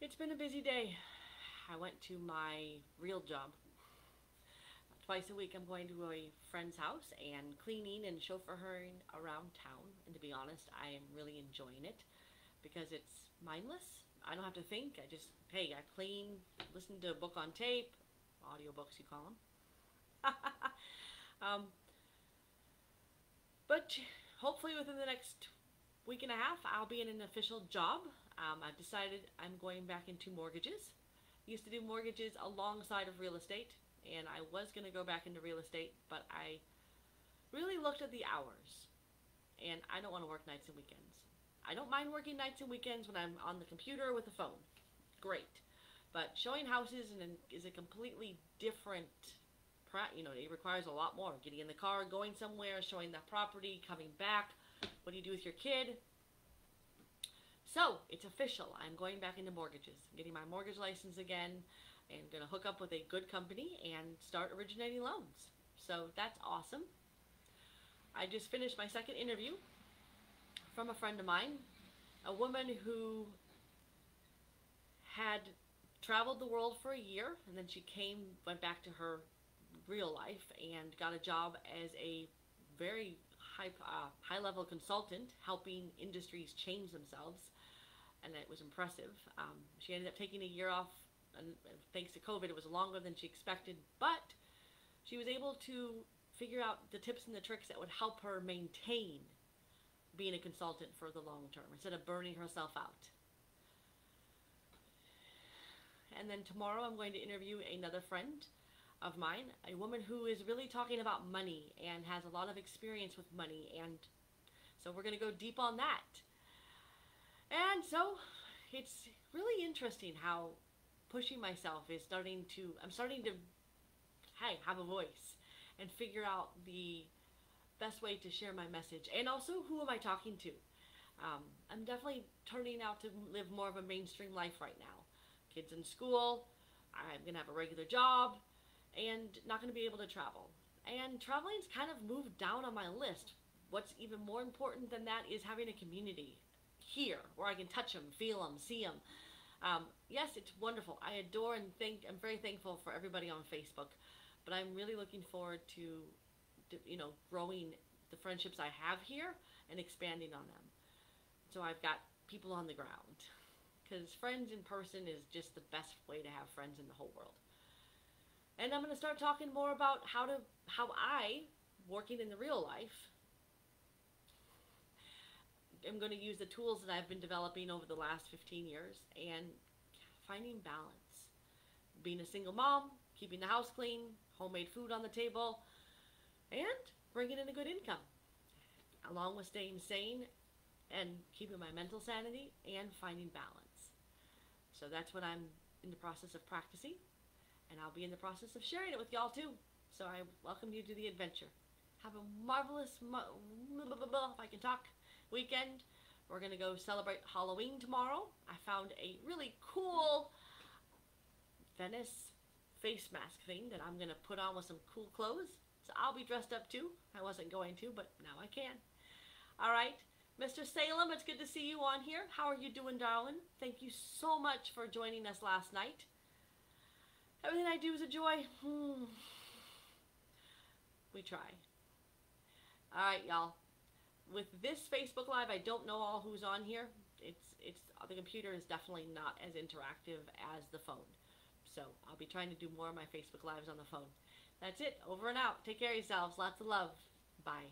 It's been a busy day. I went to my real job. Twice a week I'm going to a friend's house and cleaning and chauffeuring around town. And to be honest, I am really enjoying it because it's mindless. I don't have to think. I clean, listen to a book on tape, audiobooks you call them. um, but hopefully within the next week and a half, I'll be in an official job. I've decided I'm going back into mortgages. Used to do mortgages alongside of real estate, and I was going to go back into real estate, but I really looked at the hours, and I don't want to work nights and weekends. I don't mind working nights and weekends when I'm on the computer with the phone. Great. But showing houses is a completely different, it requires a lot more. Getting in the car, going somewhere, showing that property, coming back. What do you do with your kid? So, it's official. I'm going back into mortgages. I'm getting my mortgage license again and going to hook up with a good company and start originating loans. So, that's awesome. I just finished my second interview from a friend of mine, a woman who had traveled the world for a year, and then she went back to her real life and got a job as a very high level consultant helping industries change themselves, and it was impressive. She ended up taking a year off, and thanks to COVID it was longer than she expected, but she was able to figure out the tips and the tricks that would help her maintain being a consultant for the long term instead of burning herself out. And then tomorrow I'm going to interview another friend of mine, a woman who is really talking about money and has a lot of experience with money, and so we're going to go deep on that. And so it's really interesting how pushing myself is I'm starting to have a voice and figure out the best way to share my message, and also who am I talking to. I'm definitely turning out to live more of a mainstream life right now. Kids in school, I'm going to have a regular job, and not going to be able to travel. And traveling's kind of moved down on my list. What's even more important than that is having a community here where I can touch them, feel them, see them. Yes, it's wonderful. I adore and I'm very thankful for everybody on Facebook, but I'm really looking forward to growing the friendships I have here and expanding on them. So I've got people on the ground, because friends in person is just the best way to have friends in the whole world. And I'm going to start talking more about how I, working in the real life, am going to use the tools that I've been developing over the last 15 years and finding balance. Being a single mom, keeping the house clean, homemade food on the table, and bringing in a good income, along with staying sane and keeping my mental sanity and finding balance. So that's what I'm in the process of practicing, and I'll be in the process of sharing it with y'all too. So I welcome you to the adventure. Have a marvelous, if I can talk, weekend. We're going to go celebrate Halloween tomorrow. I found a really cool Venice face mask thing that I'm going to put on with some cool clothes. So I'll be dressed up too. I wasn't going to, but now I can. All right. Mr. Salem, it's good to see you on here. How are you doing, darling? Thank you so much for joining us last night. Everything I do is a joy. We try. All right, y'all. With this Facebook Live, I don't know all who's on here. The computer is definitely not as interactive as the phone. So I'll be trying to do more of my Facebook Lives on the phone. That's it. Over and out. Take care of yourselves. Lots of love. Bye.